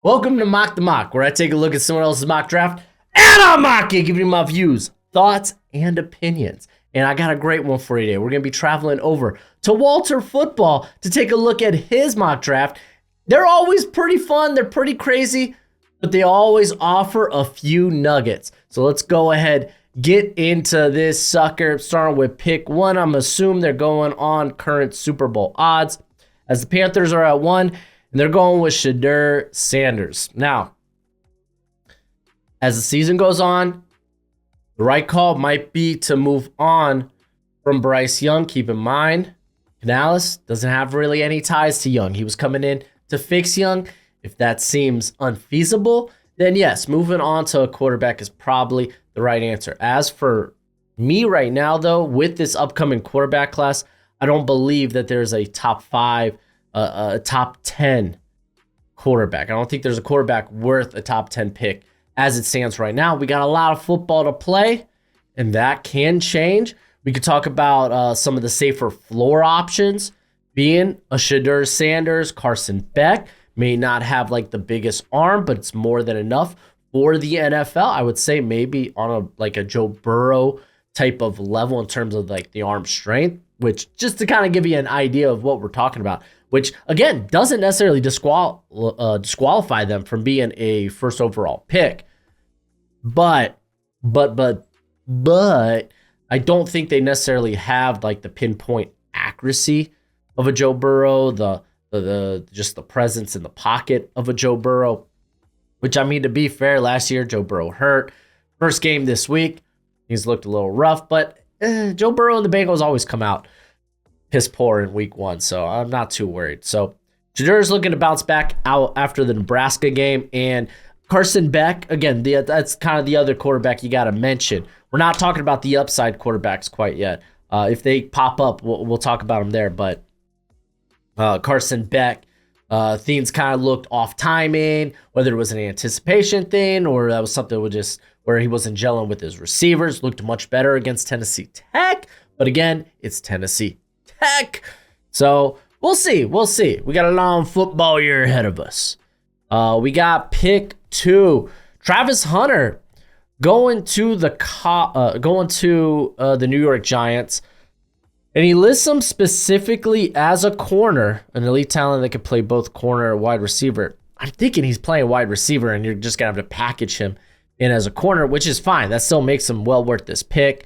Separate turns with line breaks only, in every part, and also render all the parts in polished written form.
Welcome to Mock the Mock, where I take a look at someone else's mock draft and I mock it, giving you my views, thoughts, and opinions. And I got a great one for you today. We're going to be traveling over to Walter Football to take a look at his mock draft. They're always pretty fun. They're pretty crazy, but they always offer a few nuggets. So let's go ahead, get into this sucker, starting with pick one. I'm assuming they're going on current Super Bowl odds, as the Panthers are at 1. And they're going with Shedeur Sanders. Now, as the season goes on, the right call might be to move on from Bryce Young. Keep in mind, Canales doesn't have really any ties to Young. He was coming in to fix Young. If that seems unfeasible, then yes, moving on to a quarterback is probably the right answer. As for me right now, though, with this upcoming quarterback class, I don't believe that there's a top 5, a top 10 quarterback. I don't think there's a quarterback worth a top 10 pick as it stands right now. We got a lot of football to play, and that can change. We could talk about some of the safer floor options, being a Shedeur Sanders. Carson Beck may not have like the biggest arm, but it's more than enough for the NFL. I would say maybe on a Joe Burrow type of level in terms of like the arm strength, which just to kind of give you an idea of what we're talking about, which again doesn't necessarily disqualify them from being a first overall pick. But I don't think they necessarily have like the pinpoint accuracy of a Joe Burrow, the just the presence in the pocket of a Joe Burrow, which, I mean, to be fair, last year Joe Burrow hurt. First game this week, he's looked a little rough, but Joe Burrow and the Bengals always come out piss poor in week 1, so I'm not too worried. So Shadeur's looking to bounce back out after the Nebraska game, and Carson Beck, again, that's kind of the other quarterback you got to mention. We're not talking about the upside quarterbacks quite yet. If they pop up, we'll talk about them there, but Carson Beck, things kind of looked off timing, whether it was an anticipation thing or that was something where he wasn't gelling with his receivers. Looked much better against Tennessee Tech, but again, it's Tennessee Tech. So we'll see. We got a long football year ahead of us. We got pick 2, Travis Hunter going to the New York Giants. And he lists him specifically as a corner, an elite talent that could play both corner and wide receiver. I'm thinking he's playing wide receiver, and you're just going to have to package him in as a corner, which is fine. That still makes him well worth this pick.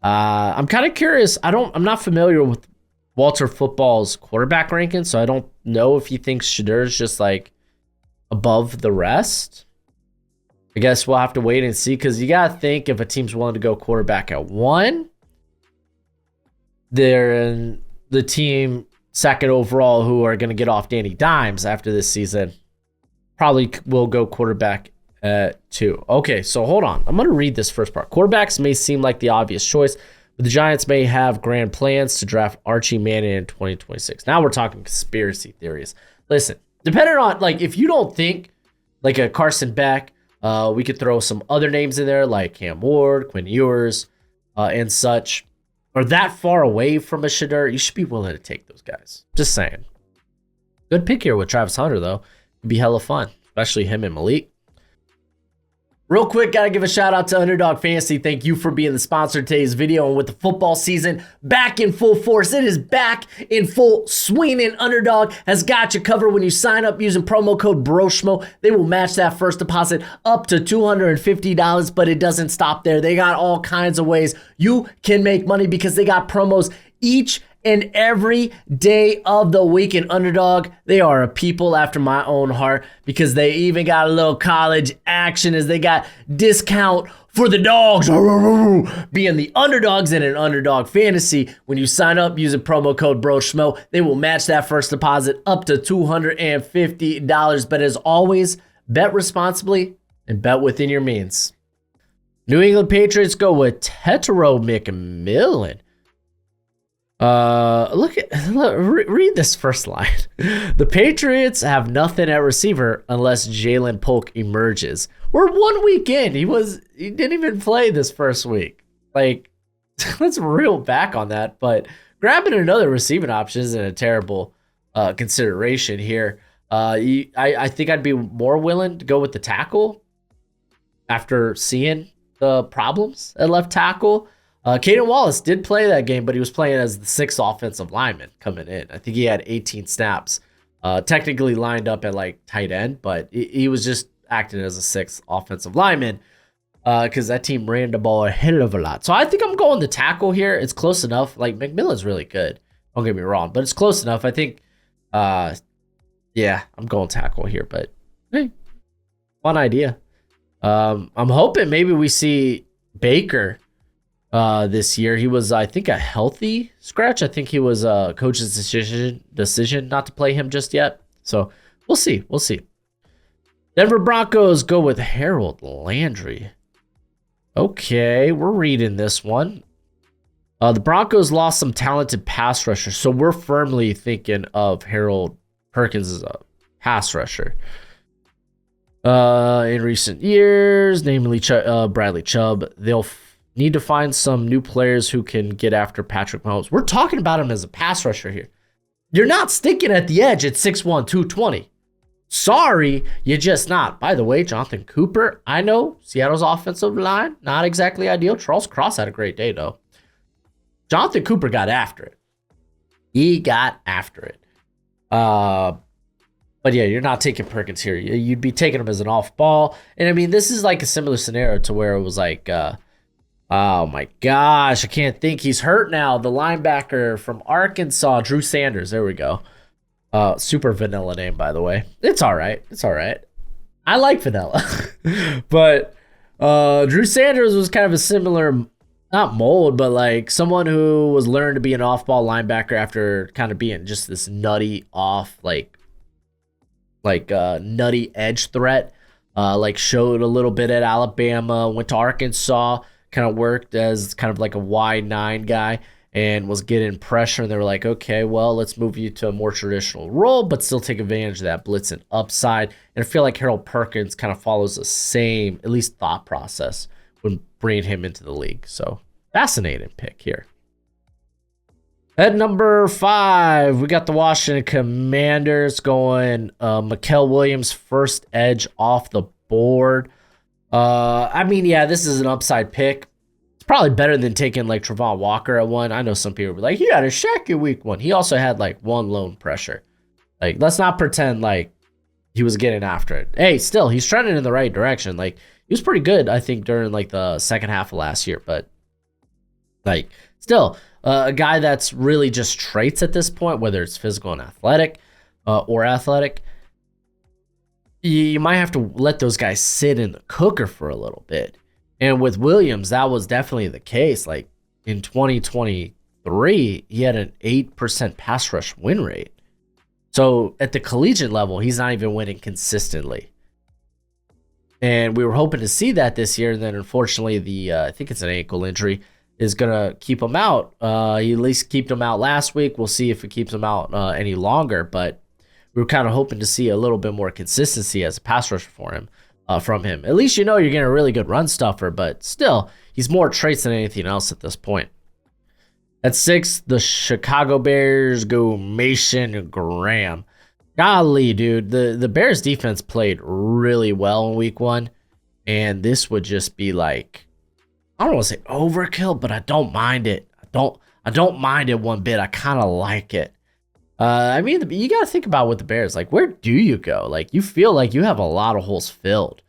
I'm kind of curious. I'm not familiar with Walter Football's quarterback ranking, so I don't know if he thinks Shadeur's just like above the rest. I guess we'll have to wait and see, because you got to think if a team's willing to go quarterback at 1, they're in the team second overall who are going to get off Danny Dimes after this season probably will go quarterback at 2. Okay, so hold on. I'm going to read this first part. Quarterbacks may seem like the obvious choice, but the Giants may have grand plans to draft Archie Manning in 2026. Now we're talking conspiracy theories. Listen, depending on, like, if you don't think like a Carson Beck, we could throw some other names in there like Cam Ward, Quinn Ewers, and such, are that far away from a Shedeur, you should be willing to take those guys. Just saying. Good pick here with Travis Hunter, though. It'd be hella fun, especially him and Malik. Real quick, gotta give a shout out to Underdog Fantasy. Thank you for being the sponsor of today's video. And with the football season back in full force, it is back in full swing, and Underdog has got you covered. When you sign up using promo code Broshmo, they will match that first deposit up to $250, but it doesn't stop there. They got all kinds of ways you can make money because they got promos each and every day of the week. In Underdog, they are a people after my own heart, because they even got a little college action as they got discount for the dogs being the underdogs in an Underdog Fantasy. When you sign up using promo code Broshmo, they will match that first deposit up to $250. But as always, bet responsibly and bet within your means. New England Patriots go with Tetero McMillan. Read this first line. The Patriots have nothing at receiver unless Jalen Polk emerges. We're 1 week in. He didn't even play this first week. Like, let's reel back on that. But grabbing another receiving option isn't a terrible consideration here. I think I'd be more willing to go with the tackle after seeing the problems at left tackle. Caden Wallace did play that game, but he was playing as the sixth offensive lineman coming in. I think he had 18 snaps, technically lined up at like tight end, but he was just acting as a sixth offensive lineman because that team ran the ball a hell of a lot. So I think I'm going to tackle here. It's close enough. Like McMillan's really good. Don't get me wrong, but it's close enough. I think, yeah, I'm going tackle here, but hey, fun idea. I'm hoping maybe we see Baker this year. He was, I think, a healthy scratch. I think he was coach's decision not to play him just yet. So we'll see. We'll see. Denver Broncos go with Harold Landry. Okay, we're reading this one. The Broncos lost some talented pass rushers, so we're firmly thinking of Harold Perkins as a pass rusher. In recent years, namely Bradley Chubb, they'll need to find some new players who can get after Patrick Mahomes. We're talking about him as a pass rusher here. You're not sticking at the edge at 6'1", 220. Sorry, you're just not. By the way, Jonathan Cooper, I know Seattle's offensive line, not exactly ideal. Charles Cross had a great day, though. Jonathan Cooper got after it. He got after it. But yeah, you're not taking Perkins here. You'd be taking him as an off ball. And I mean, this is like a similar scenario to where it was like, oh my gosh, I can't think. He's hurt now. The linebacker from Arkansas, Drew Sanders. There we go. Super vanilla name, by the way. It's all right. It's all right. I like vanilla. But Drew Sanders was kind of a similar, not mold, but like someone who was learned to be an off-ball linebacker after kind of being just this nutty off, like nutty edge threat. Like showed a little bit at Alabama, went to Arkansas, kind of worked as kind of like a Y9 guy, and was getting pressure. And they were like, okay, well, let's move you to a more traditional role, but still take advantage of that blitz and upside. And I feel like Harold Perkins kind of follows the same, at least thought process when bringing him into the league. So fascinating pick here. At number 5, we got the Washington Commanders going Mikael Williams, first edge off the board. I mean, yeah, this is an upside pick. It's probably better than taking like Travon Walker at 1. I know some people were like, he had a shaky week 1. He also had like 1 lone pressure. Like, let's not pretend like he was getting after it. Hey, still, he's trending in the right direction. Like, he was pretty good, I think, during like the second half of last year. But like, still, a guy that's really just traits at this point, whether it's physical and athletic or athletic, you might have to let those guys sit in the cooker for a little bit. And with Williams, that was definitely the case. Like in 2023, he had an 8% pass rush win rate. So at the collegiate level, he's not even winning consistently. And we were hoping to see that this year. And then unfortunately, I think it's an ankle injury, is going to keep him out. He at least kept him out last week. We'll see if it keeps him out any longer. But we were kind of hoping to see a little bit more consistency as a pass rusher for him, from him. At least you're getting a really good run stuffer, but still, he's more traits than anything else at this point. At 6, the Chicago Bears go Mason Graham. Golly, dude, the Bears defense played really well in week 1, and this would just be like, I don't want to say overkill, but I don't mind it. I don't mind it one bit. I kind of like it. I mean, you got to think about with the Bears, like, where do you go? Like, you feel like you have a lot of holes filled.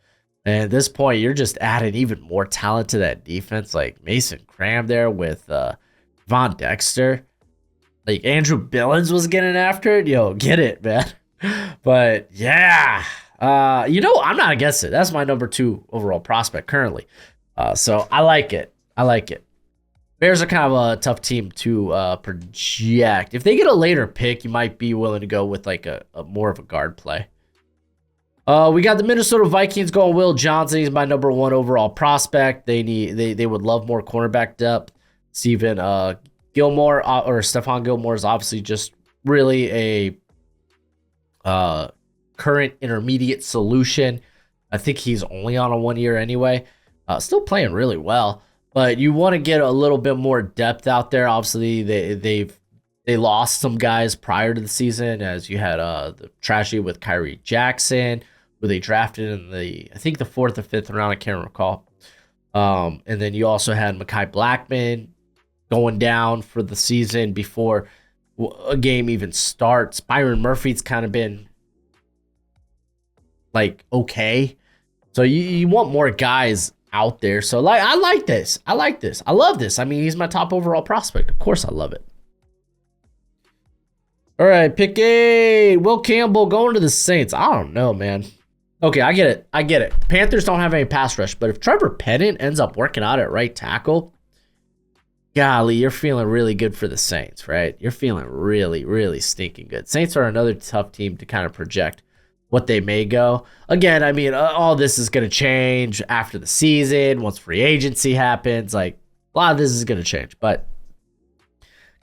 And at this point, you're just adding even more talent to that defense, like Mason Graham there with Von Dexter. Like, Andrew Billings was getting after it. Yo, get it, man. But, yeah. I'm not against it. That's my number 2 overall prospect currently. So, I like it. I like it. Bears are kind of a tough team to project. If they get a later pick, you might be willing to go with like a more of a guard play. We got the Minnesota Vikings going Will Johnson. He's my number 1 overall prospect. They would love more cornerback depth. Stephon Gilmore is obviously just really a current intermediate solution. I think he's only on a 1 year anyway. Still playing really well. But you want to get a little bit more depth out there. Obviously, they've they lost some guys prior to the season, as you had the tragedy with Kyrie Jackson, who they drafted in I think the 4th or 5th round, I can't recall. And then you also had Mekhi Blackman going down for the season before a game even starts. Byron Murphy's kind of been like okay. So you want more guys out there. So like I like this. I love this. I mean, he's my top overall prospect. Of course I love it. All right, pick 8. Will Campbell going to the Saints. I don't know, man. Okay, I get it. Panthers don't have any pass rush, but if Trevor Penning ends up working out at right tackle, golly, you're feeling really good for the Saints, right? You're feeling really, really stinking good. Saints are another tough team to kind of project what they may go. Again, I mean, all this is going to change after the season, once free agency happens. Like, a lot of this is going to change, but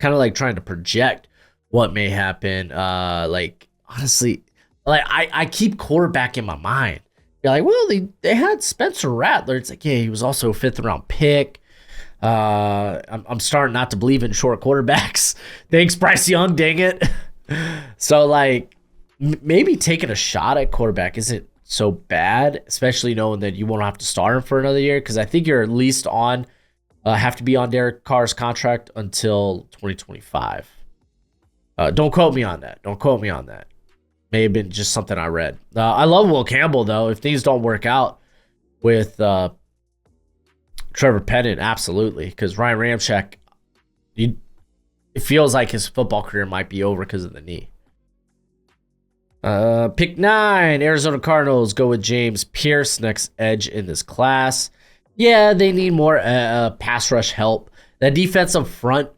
kind of like trying to project what may happen. Like, honestly, like I keep quarterback in my mind. You're like, well, they had Spencer Rattler. It's like, yeah, he was also a 5th round pick. I'm starting not to believe in short quarterbacks. Thanks, Bryce Young, dang it. So, like, maybe taking a shot at quarterback isn't so bad, especially knowing that you won't have to start him for another year, because I think you're at least have to be on Derek Carr's contract until 2025. Don't quote me on that. May have been just something I read. I love Will Campbell, though. If things don't work out with Trevor Penning, absolutely, because Ryan Ramczyk, it feels like his football career might be over because of the knee. Pick 9, Arizona Cardinals go with James Pierce, next edge in this class. Yeah, they need more pass rush help. That defensive front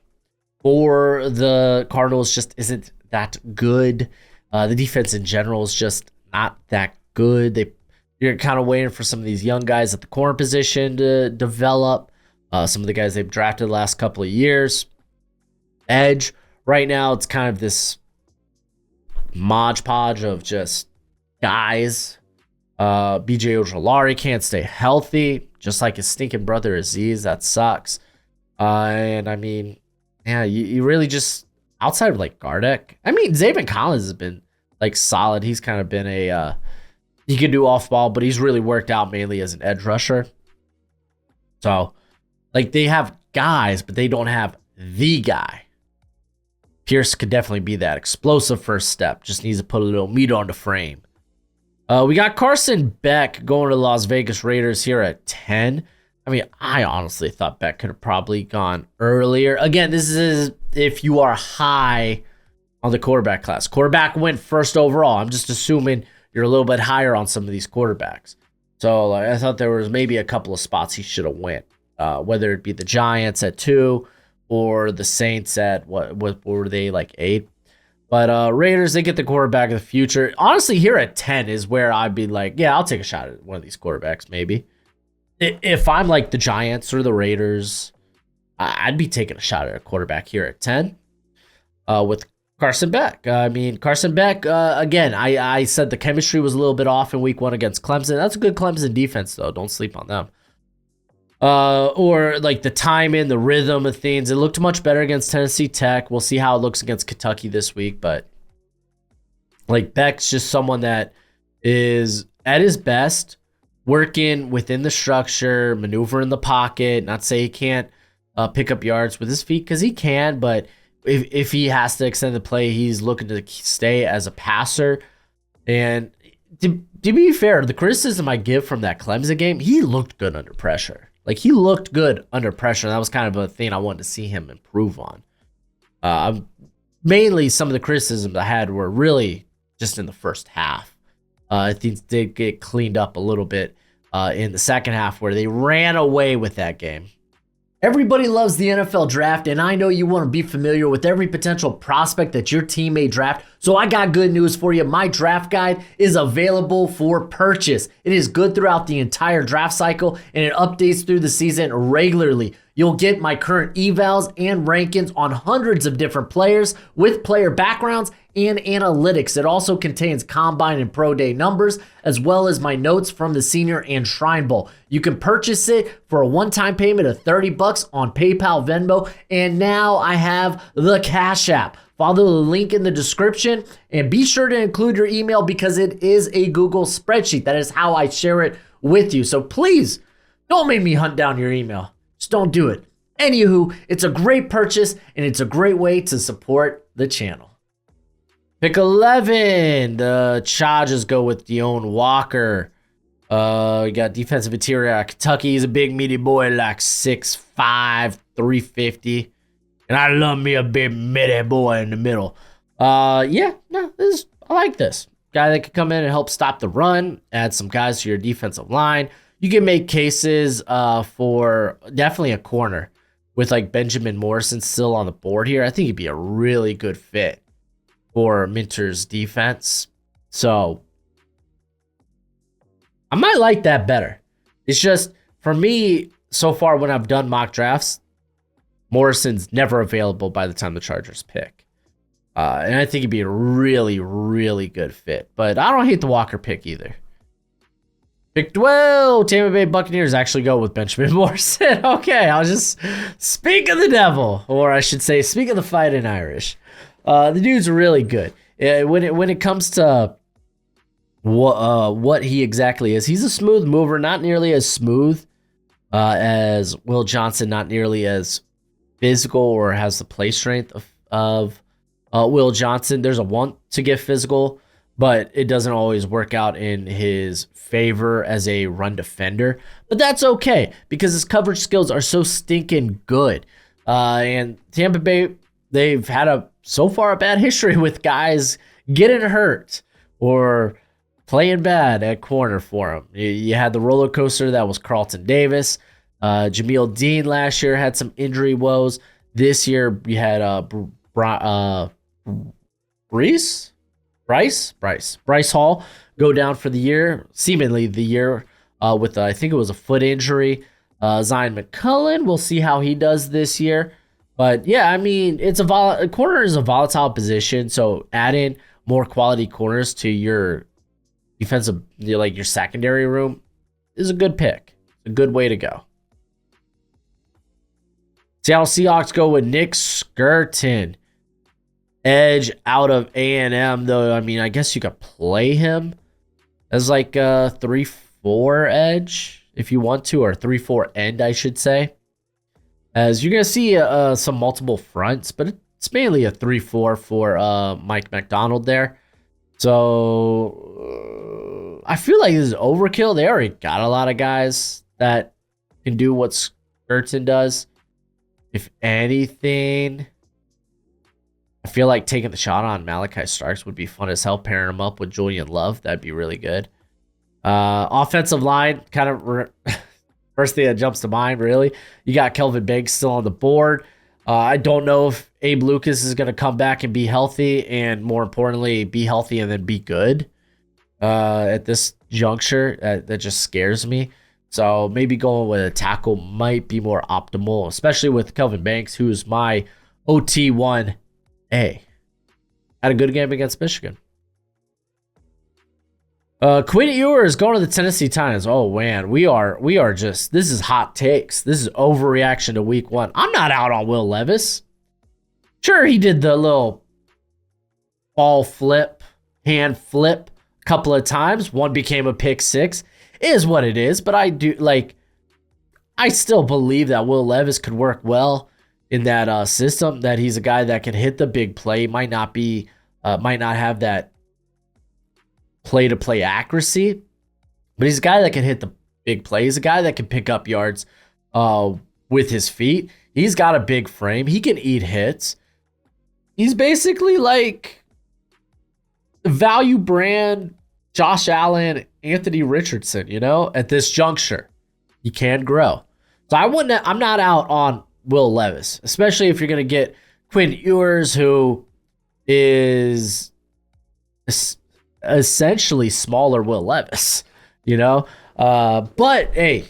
for the Cardinals just isn't that good. The defense in general is just not that good. You're kind of waiting for some of these young guys at the corner position to develop. Some of the guys they've drafted the last couple of years. Edge, right now, it's kind of this Mod Podge of just guys. BJ Ojolari can't stay healthy, just like his stinking brother Aziz. That sucks. And I mean, yeah, you really just, outside of like Gardeck, I mean, Zaven Collins has been like solid. He's kind of been he can do off ball, but he's really worked out mainly as an edge rusher. So, like, they have guys, but they don't have the guy. Pierce could definitely be that explosive first step. Just needs to put a little meat on the frame. We got Carson Beck going to the Las Vegas Raiders here at 10. I mean, I honestly thought Beck could have probably gone earlier. Again, this is if you are high on the quarterback class. Quarterback went first overall. I'm just assuming you're a little bit higher on some of these quarterbacks. So like, I thought there was maybe a couple of spots he should have went. Whether it be the Giants at 2 or the Saints at what were they, like 8? But Raiders, they get the quarterback of the future. Honestly, here at 10 is where I'd be like, yeah, I'll take a shot at one of these quarterbacks maybe. If I'm like the Giants or the Raiders, I'd be taking a shot at a quarterback here at 10 with Carson Beck. I mean, Carson Beck, again, I said the chemistry was a little bit off in week 1 against Clemson. That's a good Clemson defense, though. Don't sleep on them. Or like the timing, the rhythm of things. It looked much better against Tennessee Tech. We'll see how it looks against Kentucky this week. But like Beck's just someone that is at his best working within the structure, maneuvering the pocket. Not to say he can't pick up yards with his feet, because he can, but if he has to extend the play, he's looking to stay as a passer. And to be fair, the criticism I give from that Clemson game, he looked good under pressure. Like, he looked good under pressure. That was kind of a thing I wanted to see him improve on. Mainly, some of the criticisms I had were really just in the first half. I think they did get cleaned up a little bit in the second half, where they ran away with that game. Everybody loves the NFL draft, and I know you want to be familiar with every potential prospect that your team may draft, so I got good news for you. My draft guide is available for purchase. It is good throughout the entire draft cycle, and it updates through the season regularly. You'll get my current evals and rankings on hundreds of different players with player backgrounds and analytics. It also contains combine and pro day numbers, as well as my notes from the senior and Shrine Bowl. You can purchase it for a one-time payment of $30 on PayPal, Venmo, and now I have the Cash App. Follow the link in the description and be sure to include your email because it is a Google spreadsheet. That is how I share it with you. So please don't make me hunt down your email. Just don't do it. Anywho, it's a great purchase and it's a great way to support the channel. Pick 11. The Chargers go with Deone Walker. We got defensive interior at Kentucky. He's a big meaty boy, like 6'5", 350. And I love me a big meaty boy in the middle. I like this. Guy that can come in and help stop the run, add some guys to your defensive line. You can make cases for definitely a corner with like Benjamin Morrison still on the board here. I think he'd be a really good fit for Minter's defense. So I might like that better. It's just, for me, so far when I've done mock drafts, Morrison's never available by the time the Chargers pick. And I think he'd be a really, really good fit. But I don't hate the Walker pick either. Pick 12. Tampa Bay Buccaneers actually go with Benjamin Morrison. Okay, I'll just speak of the devil. Or I should say, speak of the fight in Irish. The dude's really good. When it comes to what he exactly is, he's a smooth mover. Not nearly as smooth as Will Johnson. Not nearly as physical or has the play strength of Will Johnson. There's a want to get physical, but it doesn't always work out in his favor as a run defender. But that's okay because his coverage skills are so stinking good. And Tampa Bay, they've had so far a bad history with guys getting hurt or playing bad at corner for him. You had the roller coaster that was Carlton Davis. Jameel Dean last year had some injury woes. This year you had Bryce Hall go down for the year, seemingly the year, with I think it was a foot injury. Zion McCullough, we'll see how he does this year. But yeah, I mean, corner is a volatile position, so adding more quality corners to your defensive, like your secondary room, is a good pick. A good way to go. Seattle Seahawks go with Nick Skirton. Edge out of A&M, though. I mean, I guess you could play him as like a 3-4 edge if you want to, or 3-4 end, I should say. As you're going to see some multiple fronts, but it's mainly a 3-4 for Mike McDonald there. So I feel like this is overkill. They already got a lot of guys that can do what Skirton does. If anything, I feel like taking the shot on Malachi Starks would be fun as hell. Pairing him up with Julian Love, that'd be really good. Offensive line, kind of first thing that jumps to mind, really. You got Kelvin Banks still on the board. I don't know if Abe Lucas is going to come back and be healthy, and more importantly, be healthy and then be good at this juncture. That just scares me. So maybe going with a tackle might be more optimal, especially with Kelvin Banks, who's my OT1A. Had a good game against Michigan. Quinn Ewers going to the Tennessee Titans. Oh man, we are just, this is hot takes. This is overreaction to week 1. I'm not out on Will Levis. Sure, he did the little ball flip, hand flip a couple of times. One became a pick 6. It is what it is, but I still believe that Will Levis could work well in that system, that he's a guy that can hit the big play, might not have that play-to-play accuracy, but he's a guy that can hit the big play. He's a guy that can pick up yards with his feet. He's got a big frame. He can eat hits. He's basically like value brand Josh Allen, Anthony Richardson, at this juncture. He can grow. So I'm not out on Will Levis, especially if you're going to get Quinn Ewers, who is essentially smaller Will Levis, But hey,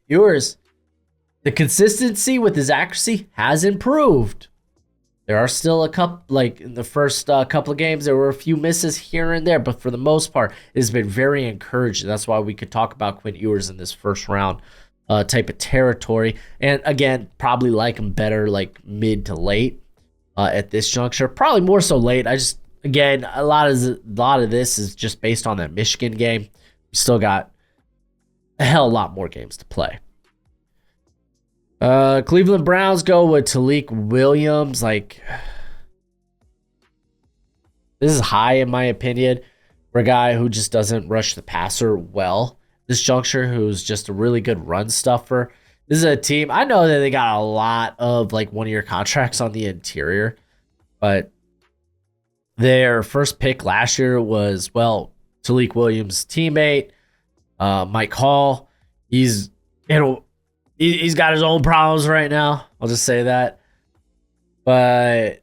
Ewers, The consistency with his accuracy has improved. There are still a couple, like in the first couple of games, there were a few misses here and there, but for the most part, it has been very encouraging. That's why we could talk about Quinn Ewers in this first round type of territory. And again, probably like him better like mid to late at this juncture. Probably more so late. Again, a lot of this is just based on that Michigan game. We still got a hell of a lot more games to play. Cleveland Browns go with Talik Williams. Like, this is high in my opinion for a guy who just doesn't rush the passer well. This juncture, who's just a really good run stuffer. This is a team, I know that they got a lot of like 1-year contracts on the interior, but their first pick last year was, well, Talik Williams' teammate, Mike Hall. He's got his own problems right now. I'll just say that. But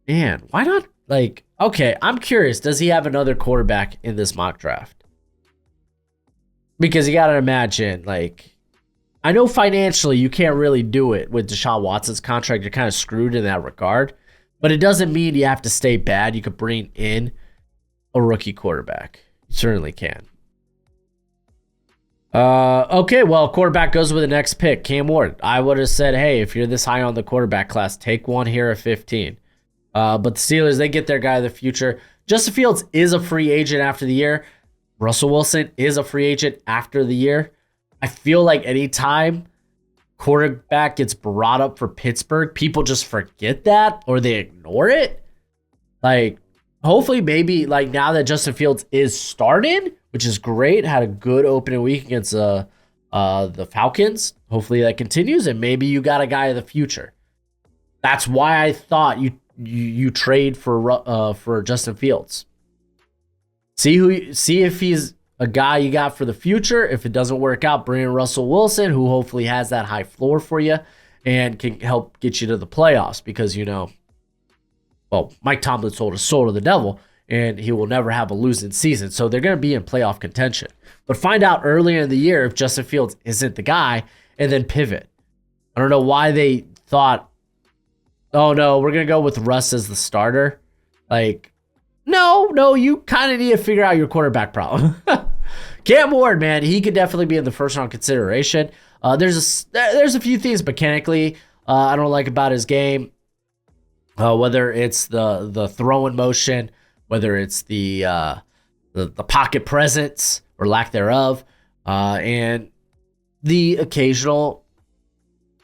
man, why not? Like, okay, I'm curious. Does he have another quarterback in this mock draft? Because you got to imagine, like, I know financially you can't really do it with Deshaun Watson's contract. You're kind of screwed in that regard. But it doesn't mean you have to stay bad. You could bring in a rookie quarterback. You certainly can. Okay, well, quarterback goes with the next pick, Cam Ward. I would have said, hey, if you're this high on the quarterback class, take one here at 15. But the Steelers, they get their guy of the future. Justin Fields is a free agent after the year. Russell Wilson is a free agent after the year. I feel like anytime quarterback gets brought up for Pittsburgh, people just forget that or they ignore it. Like, hopefully, maybe like now that Justin Fields is starting, which is great, had a good opening week against the Falcons. Hopefully that continues, and maybe you got a guy of the future. That's why I thought you trade for Justin Fields. See if he's a guy you got for the future. If it doesn't work out, bring in Russell Wilson, who hopefully has that high floor for you and can help get you to the playoffs. Because Mike Tomlin sold his soul to the devil, and he will never have a losing season. So they're going to be in playoff contention. But find out earlier in the year if Justin Fields isn't the guy, and then pivot. I don't know why they thought, oh no, we're going to go with Russ as the starter. Like, no, you kind of need to figure out your quarterback problem. Cam Ward, man, he could definitely be in the first round consideration. There's a few things mechanically I don't like about his game. Whether it's the throwing motion, whether it's the pocket presence or lack thereof, and the occasional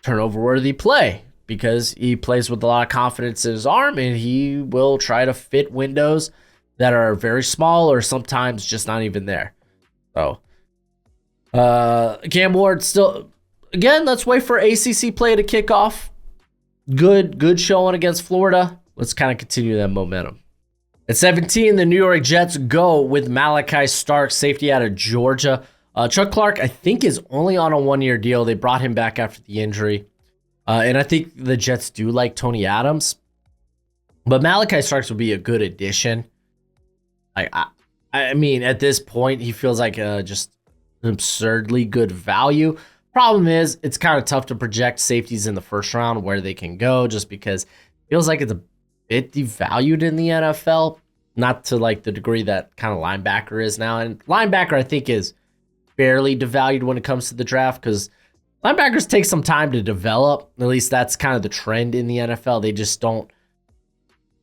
turnover-worthy play, because he plays with a lot of confidence in his arm, and he will try to fit windows that are very small or sometimes just not even there. So, Cam Ward still, again, let's wait for ACC play to kick off. Good showing against Florida. Let's kind of continue that momentum. At 17, the New York Jets go with Malachi Starks, safety out of Georgia. Chuck Clark, I think, is only on a 1-year deal. They brought him back after the injury. And I think the Jets do like Tony Adams. But Malachi Starks would be a good addition. I mean, at this point, he feels like just an absurdly good value. Problem is, it's kind of tough to project safeties in the first round where they can go, just because it feels like it's a bit devalued in the NFL. Not to like the degree that kind of linebacker is now. And linebacker, I think, is fairly devalued when it comes to the draft, because linebackers take some time to develop. At least that's kind of the trend in the NFL. They just don't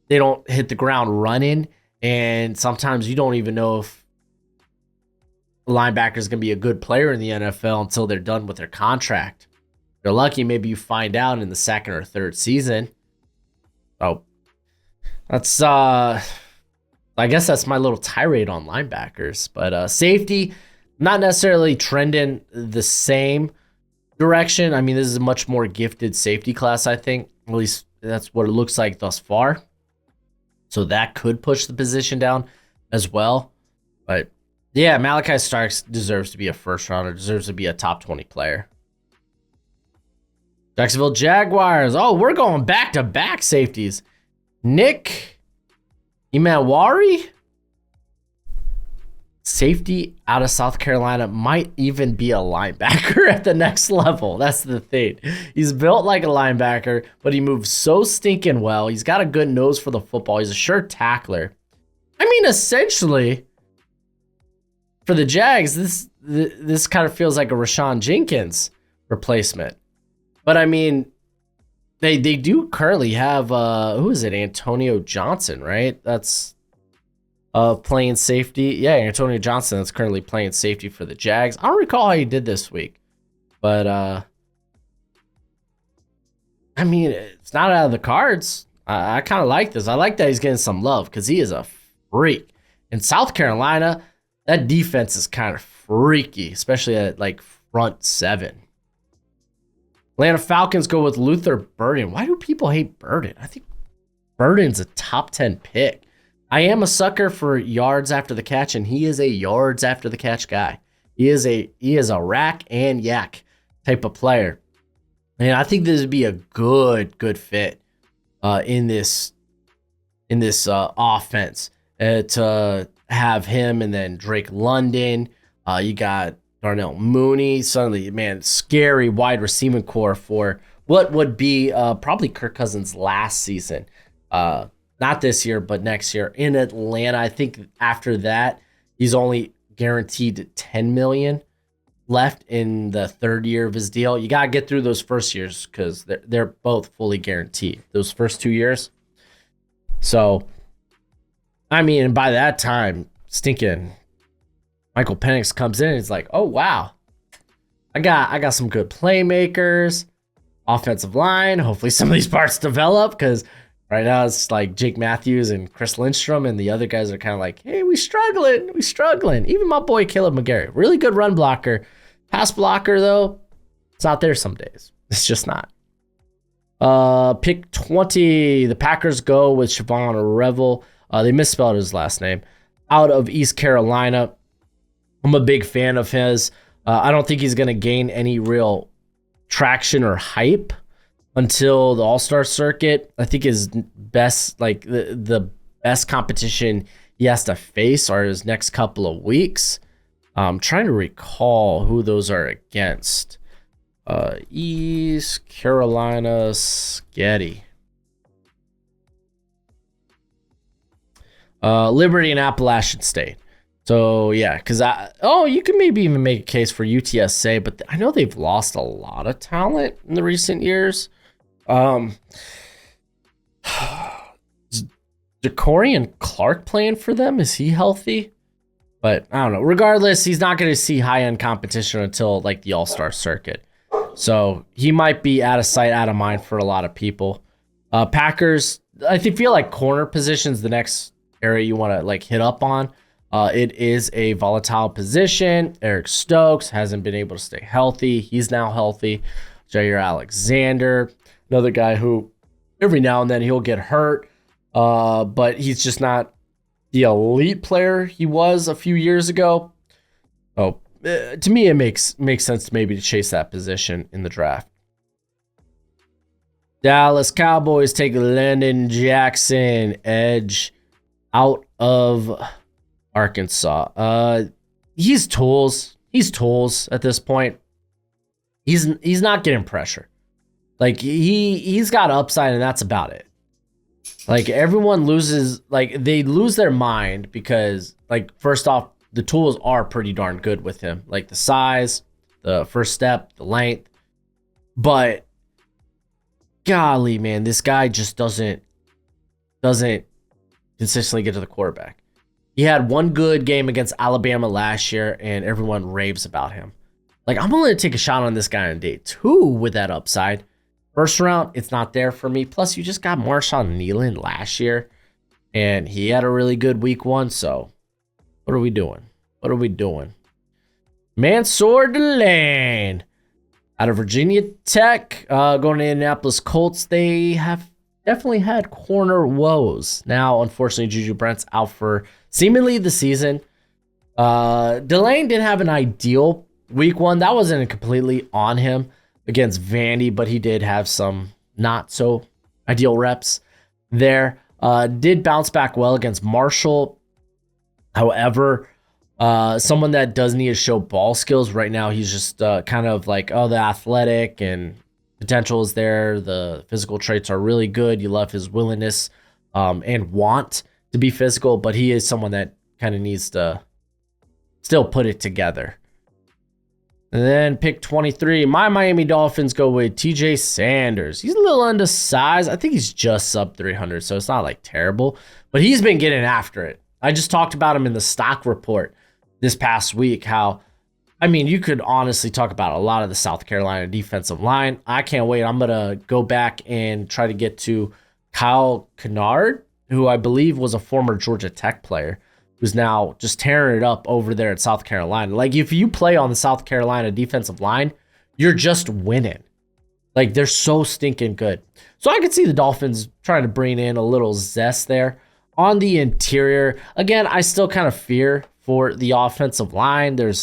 hit the ground running. And sometimes you don't even know if a linebacker is going to be a good player in the NFL until they're done with their contract. If you're lucky, maybe you find out in the second or third season. Oh, that's I guess that's my little tirade on linebackers. But safety, not necessarily trending the same direction. I mean, this is a much more gifted safety class, I think. At least that's what it looks like thus far. So that could push the position down as well. But yeah, Malachi Starks deserves to be a first rounder, deserves to be a top 20 player. Jacksonville Jaguars. Oh, we're going back-to-back safeties. Nick Imawari. safety out of South Carolina might even be a linebacker at the next level. That's the thing. He's built like a linebacker, but he moves so stinking well. He's got a good nose for the football. He's a sure tackler. I mean, essentially, for the Jags, this kind of feels like a Rashawn Jenkins replacement. But I mean, they do currently have who is it? Antonio Johnson, right? That's playing safety. Yeah, Antonio Johnson that's currently playing safety for the Jags. I don't recall how he did this week, but I mean, it's not out of the cards. I kind of like this. I like that he's getting some love because he is a freak. In South Carolina, that defense is kind of freaky, especially at like front seven. Atlanta Falcons go with Luther Burden. Why do people hate Burden? I think Burden's a top 10 pick. I am a sucker for yards after the catch, and he is a yards after the catch guy. He is a rack and yak type of player. And I think this would be a good fit in this offense to have him and then Drake London. You got Darnell Mooney. Suddenly, man, scary wide receiving core for what would be probably Kirk Cousins' last season. Not this year, but next year in Atlanta. I think after that, he's only guaranteed $10 million left in the third year of his deal. You got to get through those first years because they're both fully guaranteed. Those first 2 years. So, I mean, by that time, stinking Michael Penix comes in and it's like, oh, wow. I got some good playmakers, offensive line. Hopefully some of these parts develop because right now it's like Jake Matthews and Chris Lindstrom, and the other guys are kind of like, hey, we struggling. Even my boy Caleb McGarry, really good run blocker. Pass blocker, though, it's not there some days. It's just not. Pick 20, the Packers go with Siobhan Revel. They misspelled his last name. Out of East Carolina. I'm a big fan of his. I don't think he's going to gain any real traction or hype until the All-Star circuit. I think his best, like the best competition he has to face are his next couple of weeks. I'm trying to recall who those are against. East Carolina Sketty. Liberty and Appalachian State. So, yeah, because you can maybe even make a case for UTSA, but I know they've lost a lot of talent in the recent years. Decorian Clark playing for them? Is he healthy? But I don't know. Regardless, he's not going to see high-end competition until like the All-Star circuit. So he might be out of sight, out of mind for a lot of people. Packers, I feel like corner position's the next area you want to like hit up on. It is a volatile position. Eric Stokes hasn't been able to stay healthy. He's now healthy. Jair Alexander, another guy who every now and then he'll get hurt, but he's just not the elite player he was a few years ago. To me, it makes sense to maybe chase that position in the draft. Dallas Cowboys take Landon Jackson, edge out of Arkansas. He's tools. He's tools at this point. He's not getting pressure. Like he's got upside and that's about it. Like everyone loses, like they lose their mind because like first off, the tools are pretty darn good with him. Like the size, the first step, the length. But golly, man, this guy just doesn't consistently get to the quarterback. He had one good game against Alabama last year and everyone raves about him. Like I'm willing to take a shot on this guy on day 2 with that upside. First round, it's not there for me. Plus, you just got Marshawn Nealon last year, and he had a really good week 1. So, what are we doing? Mansour Delane out of Virginia Tech, going to Indianapolis Colts. They have definitely had corner woes. Now, unfortunately, Juju Brent's out for seemingly the season. Delane did have an ideal week 1. That wasn't completely on him against Vandy, but he did have some not so ideal reps there. Did bounce back well against Marshall. However, Someone that does need to show ball skills. Right now, he's just kind of like, oh, the athletic and potential is there. The physical traits are really good. You love his willingness and want to be physical, but he is someone that kind of needs to still put it together. And then pick 23, my Miami Dolphins go with TJ Sanders. He's a little undersized. I think he's just sub 300, so it's not like terrible, but he's been getting after it. I just talked about him in the stock report this past week, how, I mean, you could honestly talk about a lot of the South Carolina defensive line. I can't wait. I'm going to go back and try to get to Kyle Kennard, who I believe was a former Georgia Tech player, who's now just tearing it up over there at South Carolina. Like, if you play on the South Carolina defensive line, you're just winning. Like, they're so stinking good. So I could see the Dolphins trying to bring in a little zest there. On the interior, again, I still kind of fear for the offensive line. I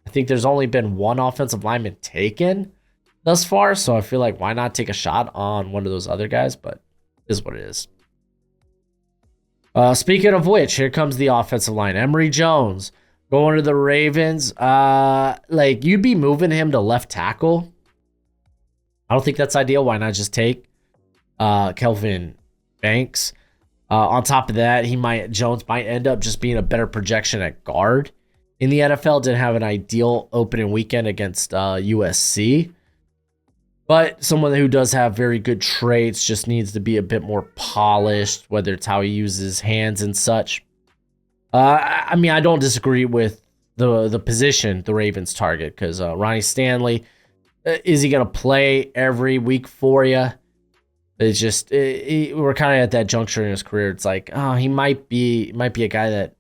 think there's only been one offensive lineman taken thus far, so I feel like why not take a shot on one of those other guys, but it is what it is. Speaking of which, here comes the offensive line. Emory Jones going to the Ravens. Like, you'd be moving him to left tackle. I don't think that's ideal. Why not just take Kelvin Banks? On top of that, Jones might end up just being a better projection at guard in the NFL. Didn't have an ideal opening weekend against USC. But someone who does have very good traits, just needs to be a bit more polished, whether it's how he uses his hands and such. I mean, I don't disagree with the position the Ravens target, because Ronnie Stanley, is he going to play every week for you? It's just, we're kind of at that juncture in his career. It's like, oh, he might be a guy that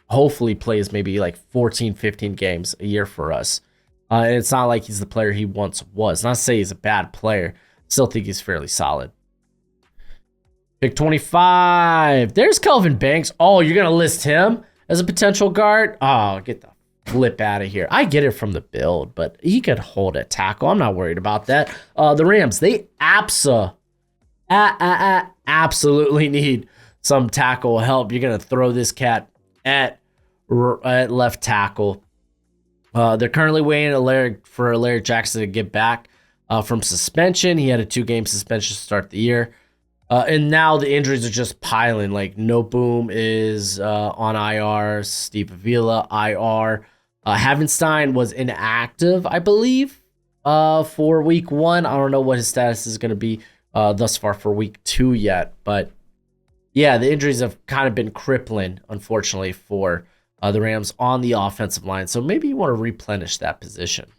hopefully plays maybe like 14, 15 games a year for us. And it's not like he's the player he once was. Not to say he's a bad player. Still think he's fairly solid. Pick 25. There's Kelvin Banks. Oh, you're going to list him as a potential guard? Oh, get the flip out of here. I get it from the build, but he could hold a tackle. I'm not worried about that. The Rams, they absolutely need some tackle help. You're going to throw this cat at left tackle. They're currently waiting for Larry Jackson to get back from suspension. He had a 2-game suspension to start the year. And now the injuries are just piling. Like, Boom is on IR. Steve Avila, IR. Havenstein was inactive, I believe, for week 1. I don't know what his status is going to be thus far for week 2 yet. But, yeah, the injuries have kind of been crippling, unfortunately, for the Rams on the offensive line. So maybe you want to replenish that position.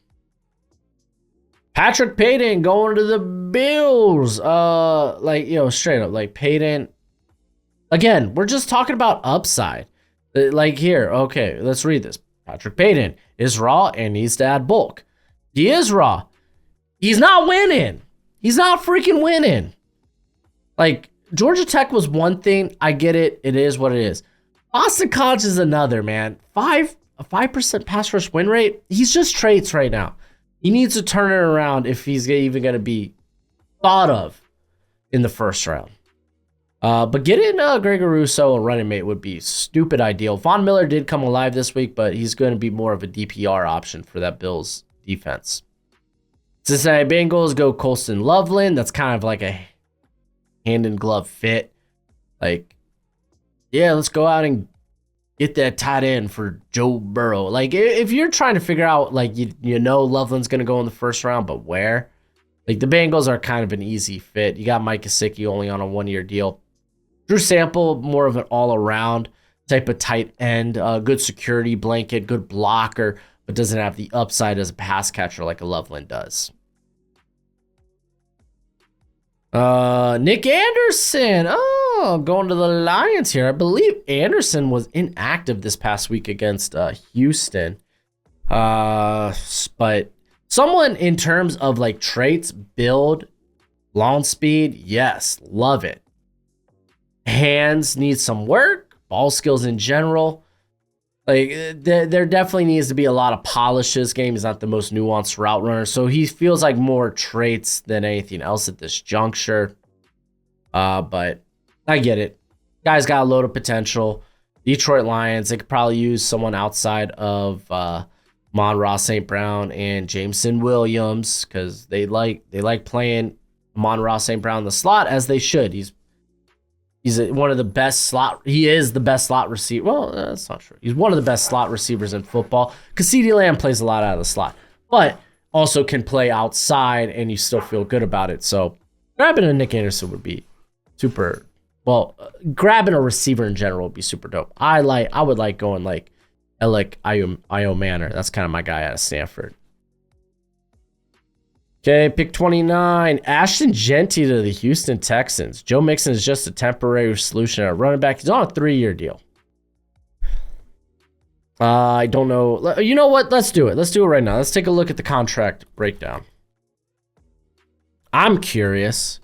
Patrick Payton going to the Bills. Straight up, like, Payton. Again, we're just talking about upside. Like, here, okay, let's read this. Patrick Payton is raw and needs to add bulk. He is raw. He's not winning. He's not freaking winning. Like, Georgia Tech was one thing. I get it. It is what it is. Boston College is another, man. A 5% pass rush win rate. He's just traits right now. He needs to turn it around if he's even going to be thought of in the first round. But getting Gregor Rousseau a running mate would be stupid ideal. Von Miller did come alive this week, but he's going to be more of a DPR option for that Bills defense. Cincinnati Bengals go Colston Loveland. That's kind of like a hand-in-glove fit. Like, yeah, let's go out and get that tight end for Joe Burrow. Like, if you're trying to figure out, like, you know Loveland's going to go in the first round, but where? Like, the Bengals are kind of an easy fit. You got Mike Gesicki only on a 1-year deal. Drew Sample, more of an all-around type of tight end. Good security blanket, good blocker, but doesn't have the upside as a pass catcher like a Loveland does. Nick Anderson. Oh, going to the Lions here. I believe Anderson was inactive this past week against Houston. But someone in terms of like traits, build, launch speed, yes, love it. Hands need some work, ball skills in general. Like, there definitely needs to be a lot of polish. This game is not the most nuanced route runner, so he feels like more traits than anything else at this juncture. But I get it. Guy's got a load of potential. Detroit Lions, they could probably use someone outside of Amon-Ra St. Brown and Jameson Williams because they like playing Amon-Ra St. Brown in the slot as they should. He's one of the best slot. He is the best slot receiver. Well, that's not true. He's one of the best slot receivers in football because CeeDee Lamb plays a lot out of the slot, but also can play outside and you still feel good about it. So grabbing a Nick Anderson would be super. Well, grabbing a receiver in general would be super dope. I would like going like Alec Io Manor. That's kind of my guy out of Stanford. Okay, pick 29. Ashton Genty to the Houston Texans. Joe Mixon is just a temporary solution at running back. He's on a 3-year deal. I don't know. You know what? Let's do it. Let's do it right now. Let's take a look at the contract breakdown. I'm curious.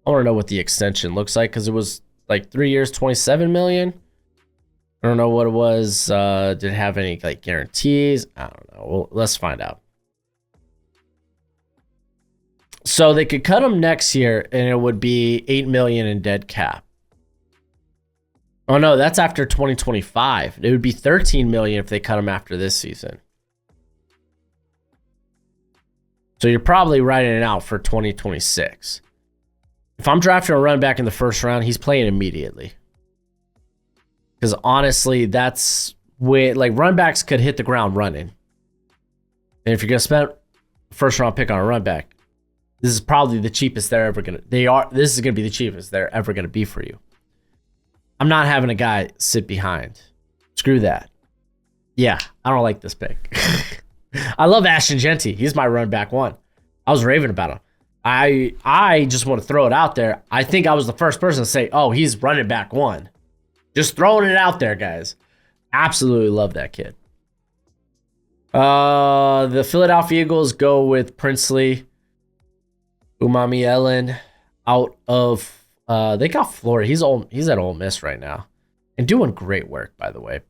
I want to know what the extension looks like because it was like 3 years, $27 million. I don't know what it was. Did it have any like guarantees? I don't know. Well, let's find out. So they could cut him next year, and it would be $8 million in dead cap. Oh no, that's after 2025. It would be $13 million if they cut him after this season. So you're probably writing it out for 2026. If I'm drafting a running back in the first round, he's playing immediately. Because honestly, that's when like running backs could hit the ground running. And if you're gonna spend a first round pick on a running back, this is probably the cheapest they're ever gonna. This is gonna be the cheapest they're ever gonna be for you. I'm not having a guy sit behind. Screw that. Yeah, I don't like this pick. I love Ashton Genty. He's my running back one. I was raving about him. I just want to throw it out there. I think I was the first person to say, "Oh, he's running back one." Just throwing it out there, guys. Absolutely love that kid. The Philadelphia Eagles go with Princely Umami out of they got Florida. He's at Ole Miss right now and doing great work, by the way.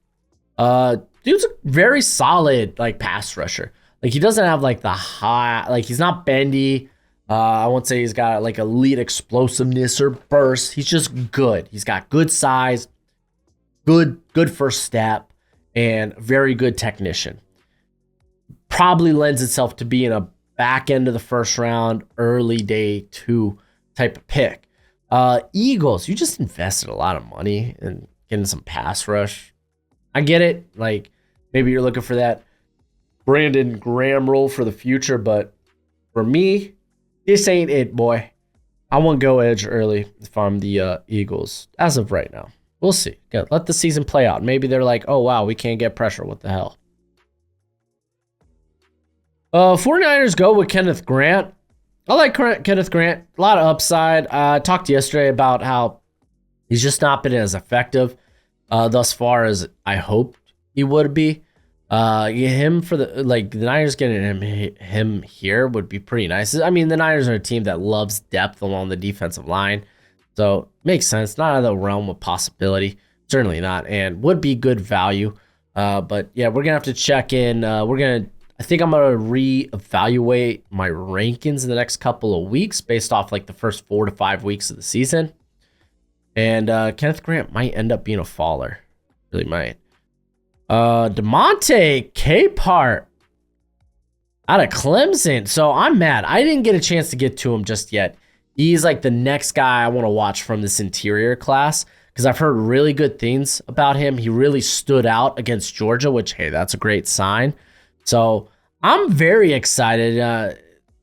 Dude's a very solid like pass rusher. Like he doesn't have like the high, like he's not bendy. I won't say he's got like elite explosiveness or burst. He's just good. He's got good size, good first step, and very good technician. Probably lends itself to being a back end of the first round, early day 2 type of pick. Eagles, you just invested a lot of money in getting some pass rush. I get it. Like maybe you're looking for that Brandon Graham role for the future, but for me, this ain't it, boy. I want to go edge early if I'm the Eagles as of right now. We'll see. Let the season play out. Maybe they're like, oh, wow, we can't get pressure. What the hell? 49ers go with Kenneth Grant. I like Kenneth Grant. A lot of upside. I talked yesterday about how he's just not been as effective thus far as I hoped he would be. Him for the Niners getting him here would be pretty nice. I mean, the Niners are a team that loves depth along the defensive line, so makes sense. Not out of the realm of possibility, certainly not, and would be good value. But yeah, we're gonna have to check in. I think I'm gonna reevaluate my rankings in the next couple of weeks based off like the first 4 to 5 weeks of the season. And Kenneth Grant might end up being a faller, really might. DeMonte Capehart out of Clemson. So I'm mad. I didn't get a chance to get to him just yet. He's like the next guy I want to watch from this interior class because I've heard really good things about him. He really stood out against Georgia, which, hey, that's a great sign. So I'm very excited.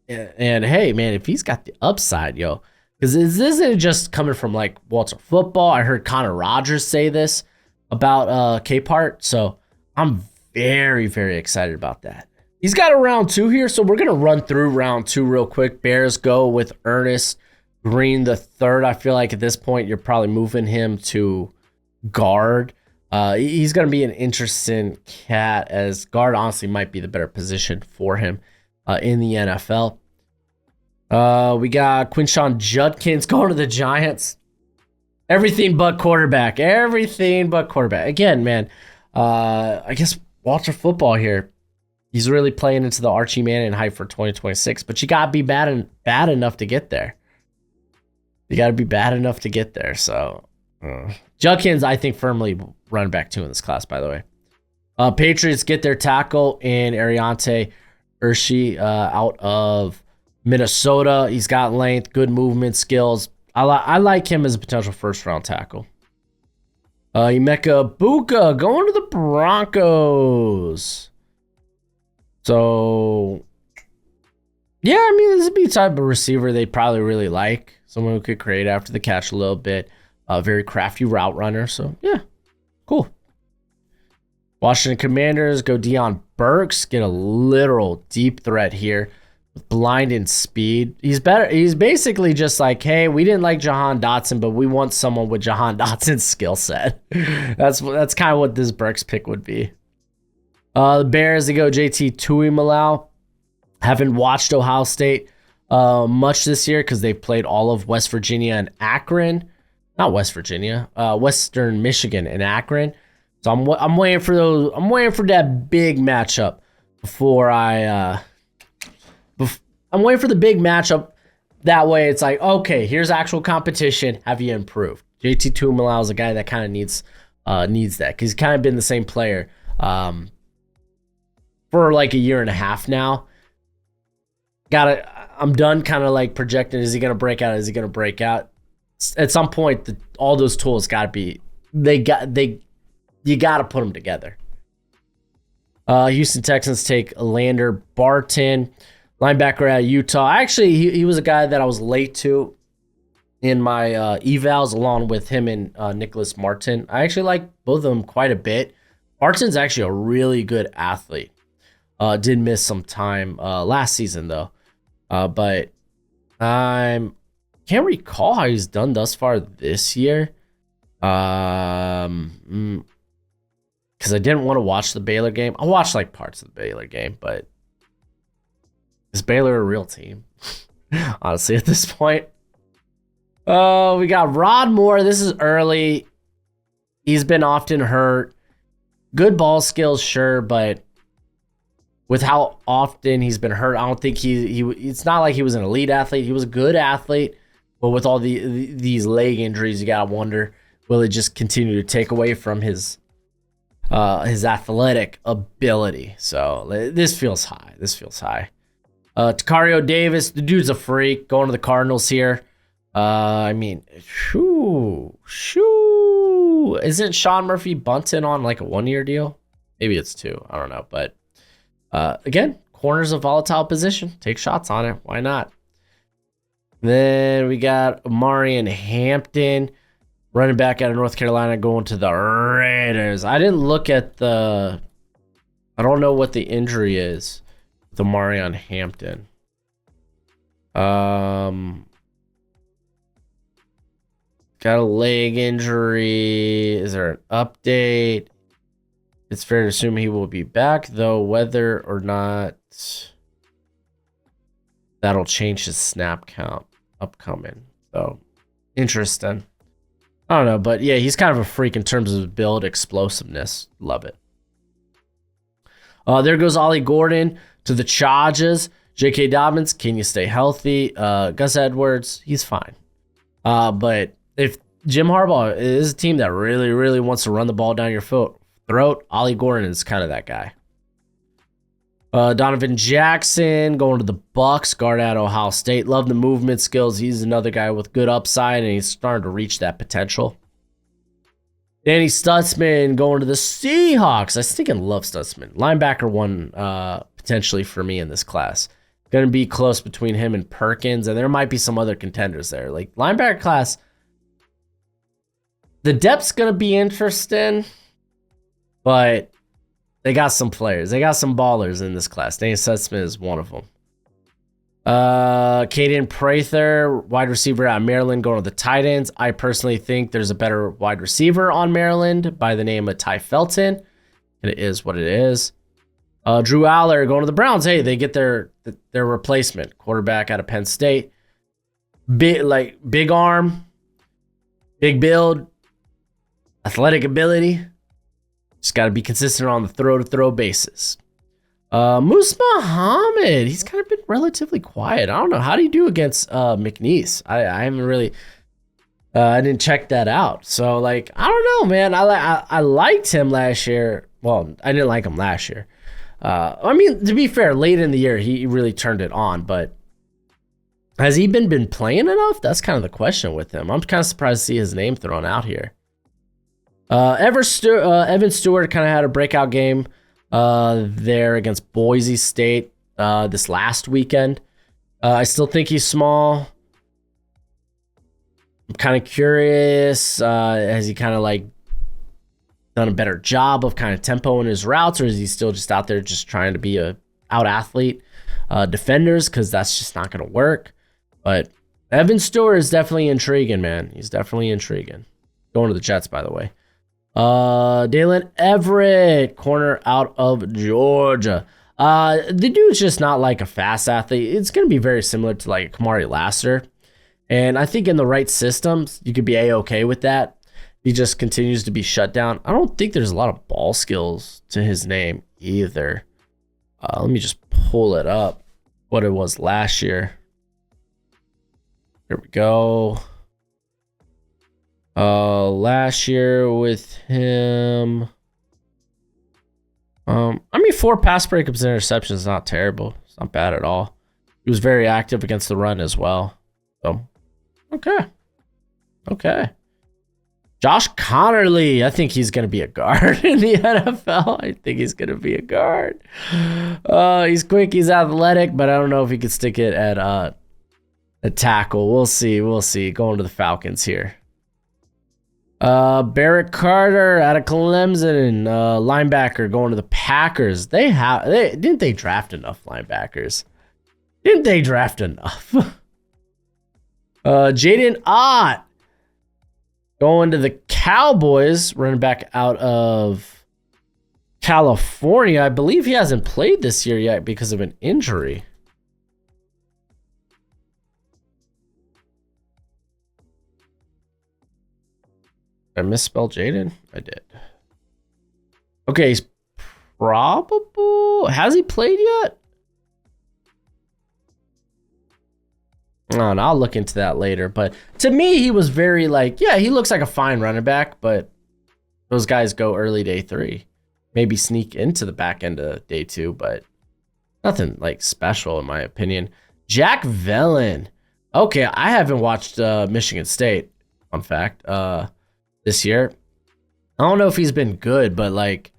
And hey, man, if he's got the upside, yo, because this isn't just coming from like Walter Football. I heard Connor Rogers say this about Capehart. So I'm very, very excited about that. He's got a round 2 here, so we're going to run through round 2 real quick. Bears go with Ernest Green the third. I feel like at this point, you're probably moving him to guard. He's going to be an interesting cat as guard honestly might be the better position for him in the NFL. We got Quinshon Judkins going to the Giants. Everything but quarterback. Everything but quarterback. Again, man, I guess Walter Football here. He's really playing into the Archie Manning hype for 2026, but you got to be bad enough to get there. You got to be bad enough to get there. So Judkins, I think, firmly running back 2 in this class, by the way. Patriots get their tackle in Ariante Urshi out of Minnesota. He's got length, good movement skills. I like him as a potential first-round tackle. Emeka Buka going to the Broncos. So, yeah, I mean, this would be the type of receiver they probably really like. Someone who could create after the catch a little bit. Very crafty route runner. So, yeah, cool. Washington Commanders go Deion Burks. Get a literal deep threat here. With blinding speed. He's better. He's basically just like, hey, we didn't like Jahan Dotson, but we want someone with Jahan Dotson's skill set. That's kind of what this Burks pick would be. The Bears, they go JT Tuimoloau. Haven't watched Ohio State much this year because they've played all of West Virginia and Akron. Not West Virginia. Western Michigan and Akron. So I'm waiting for those. I'm waiting for that big matchup before I'm waiting for the big matchup. That way, it's like, okay, here's actual competition. Have you improved? JT Tuimoloau is a guy that kind of needs that because he's kind of been the same player for like a year and a half now. I'm done kind of like projecting. Is he gonna break out? Is he gonna break out? At some point, all those tools got to be. You got to put them together. Houston Texans take Lander Barton. Linebacker out of Utah. Actually, he was a guy that I was late to in my evals, along with him and Nicholas Martin. I actually like both of them quite a bit. Martin's actually a really good athlete. Did miss some time last season, though. But I can't recall how he's done thus far this year. Because I didn't want to watch the Baylor game. I watched like parts of the Baylor game, but is Baylor a real team? Honestly, at this point. We got Rod Moore. This is early. He's been often hurt. Good ball skills, sure, but with how often he's been hurt, I don't think it's not like he was an elite athlete. He was a good athlete, but with all these leg injuries, you gotta wonder, will it just continue to take away from his athletic ability? So this feels high. Takario Davis, the dude's a freak. Going to the Cardinals here. I mean, shoo. Isn't Sean Murphy Bunton on like a 1-year deal? Maybe it's 2. I don't know. But again, corner's a volatile position. Take shots on it. Why not? Then we got Marion Hampton, running back out of North Carolina, going to the Raiders. I didn't look at I don't know what the injury is. The Marion Hampton. Got a leg injury. Is there an update? It's fair to assume he will be back, though whether or not that'll change his snap count upcoming. So interesting. I don't know, but yeah, he's kind of a freak in terms of build explosiveness. Love it. There goes Ollie Gordon to the Chargers. J.K. Dobbins, can you stay healthy? Gus Edwards, he's fine. But if Jim Harbaugh is a team that really, really wants to run the ball down your throat, Ollie Gordon is kind of that guy. Donovan Jackson going to the Bucks, guard at Ohio State. Love the movement skills. He's another guy with good upside, and he's starting to reach that potential. Danny Stutzman going to the Seahawks. I think I love Stutzman. Linebacker 1 potentially for me in this class. Going to be close between him and Perkins, and there might be some other contenders there. Like linebacker class, the depth's going to be interesting, but they got some players. They got some ballers in this class. Danny Stutzman is one of them. Caden Prather, wide receiver at Maryland, going to the Titans. I personally think there's a better wide receiver on Maryland by the name of Ty Felton. And it is what it is. Drew Aller going to the Browns. Hey, they get their replacement quarterback out of Penn State. Big arm, big build, athletic ability. Just got to be consistent on the throw-to-throw basis. Moose Muhammad, he's kind of been relatively quiet. I don't know. How do you do against McNeese? I haven't really I didn't check that out. So like, I don't know, man. I liked him last year. Well, I didn't like him last year. I mean, to be fair, late in the year he really turned it on. But has he been playing enough? That's kind of the question with him. I'm kind of surprised to see his name thrown out here. Evan Stewart kind of had a breakout game there against Boise State this last weekend. I still think he's small. I'm kind of curious. Has he kind of like done a better job of kind of tempo in his routes, or is he still just out there just trying to be a out athlete defenders? Because that's just not going to work. But Evan Stewart is definitely intriguing, man. He's definitely intriguing. Going to the Jets, by the way. Dalen Everett, corner out of Georgia. The dude's just not like a fast athlete. It's going to be very similar to like Kamari Lassiter. And I think in the right systems, you could be A-okay with that. He just continues to be shut down. I don't think there's a lot of ball skills to his name either. Let me just pull it up, what it was last year. Here we go. Last year with him, I mean, 4 pass breakups and interceptions is not terrible. It's not bad at all. He was very active against the run as well. So, okay. Josh Connerly, I think he's going to be a guard in the NFL. I think he's going to be a guard. He's quick, he's athletic, but I don't know if he could stick it at a tackle. We'll see. Going to the Falcons here. Barrett Carter out of Clemson, linebacker going to the Packers. Didn't they draft enough linebackers? Didn't they draft enough? Jaden Ott going to the Cowboys, running back out of California. I believe he hasn't played this year yet because of an injury. Did I misspell Jaden? I did. Okay, he's probable. Has he played yet? Oh, no, I'll look into that later. But to me, he was very like, yeah, he looks like a fine running back, but those guys go early day 3. Maybe sneak into the back end of day 2, but nothing like special in my opinion. Jack Velen. Okay, I haven't watched Michigan State, fun fact, this year. I don't know if he's been good, but like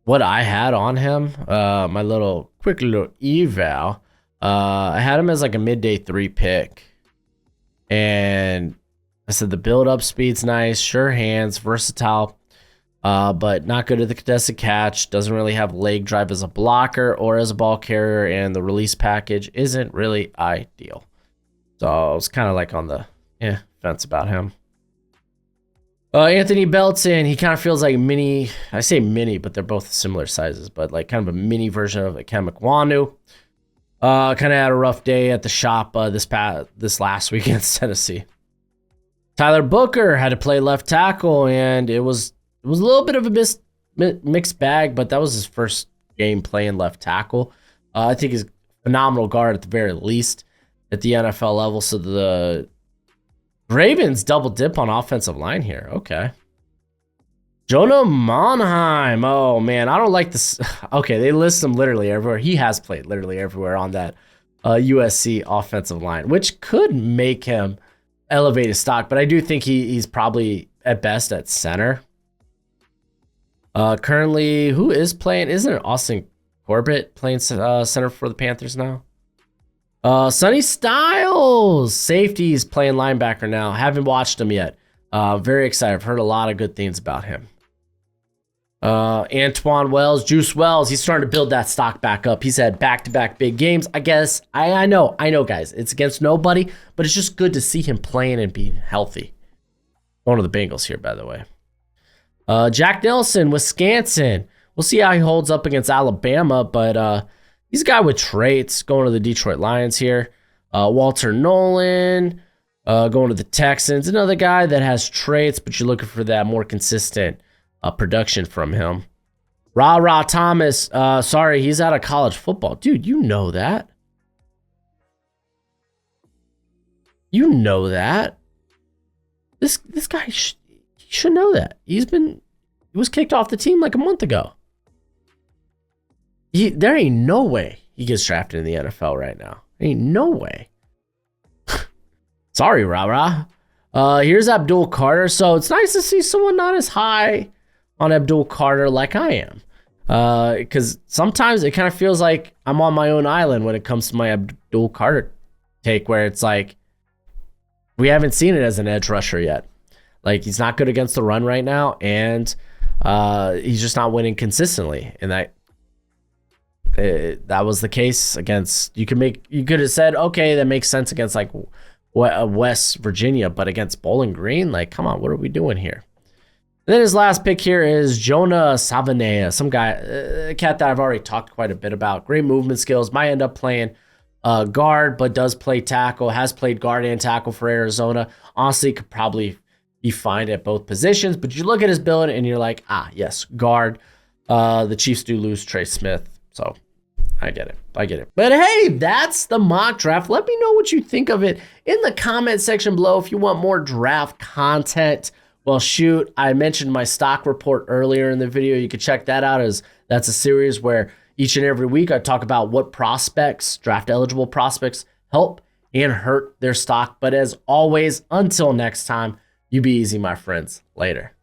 what I had on him, my quick little eval, I had him as like a midday 3 pick. And I said the build-up speed's nice, sure hands, versatile, but not good at the contested catch. Doesn't really have leg drive as a blocker or as a ball carrier, and the release package isn't really ideal. So I was kind of like on the fence about him. Anthony Belton, he kind of feels like mini. I say mini, but they're both similar sizes, but like kind of a mini version of a Ken McWanu. Kind of had a rough day at the shop this last week against Tennessee. Tyler Booker had to play left tackle, and it was a little bit of a mixed bag, but that was his first game playing left tackle. I think he's a phenomenal guard at the very least at the NFL level. So the Ravens double dip on offensive line here. Okay. Jonah Monheim. Oh, man. I don't like this. Okay, they list him literally everywhere. He has played literally everywhere on that USC offensive line, which could make him elevate his stock. But I do think he's probably at best at center. Currently, who is playing? Isn't it Austin Corbett playing center for the Panthers now? Sonny Styles, safety's playing linebacker now. Haven't watched him yet. Very excited. I've heard a lot of good things about him. Antoine Wells, Juice Wells, he's starting to build that stock back up. He's had back-to-back big games. I guess, I know, guys. It's against nobody, but it's just good to see him playing and being healthy. Going to the Bengals here, by the way. Jack Nelson, Wisconsin. We'll see how he holds up against Alabama, but he's a guy with traits. Going to the Detroit Lions here. Walter Nolan, going to the Texans. Another guy that has traits, but you're looking for that more consistent production from him. Ra Thomas, sorry, he's out of college football. Dude, you know that. You know that. This guy he should know that. He was kicked off the team like a month ago. There ain't no way he gets drafted in the NFL right now. Ain't no way. Sorry, rah. Here's Abdul Carter. So it's nice to see someone not as high on Abdul Carter like I am. Because sometimes it kind of feels like I'm on my own island when it comes to my Abdul Carter take, where it's like we haven't seen it as an edge rusher yet. Like, he's not good against the run right now, and he's just not winning consistently. And that was the case against. You could have said, okay, that makes sense against like West Virginia, but against Bowling Green, like, come on, what are we doing here? And then his last pick here is Jonah Savanea, some guy, a cat that I've already talked quite a bit about. Great movement skills, might end up playing guard, but does play tackle, has played guard and tackle for Arizona. Honestly, could probably be fine at both positions, but you look at his build and you're like, yes, guard. The Chiefs do lose Trey Smith, so I get it. But hey, that's the mock draft. Let me know what you think of it in the comment section below. If you want more draft content, well, shoot, I mentioned my stock report earlier in the video. You can check that out, as that's a series where each and every week I talk about what prospects, draft eligible prospects, help and hurt their stock. But as always, until next time, you be easy, my friends. Later.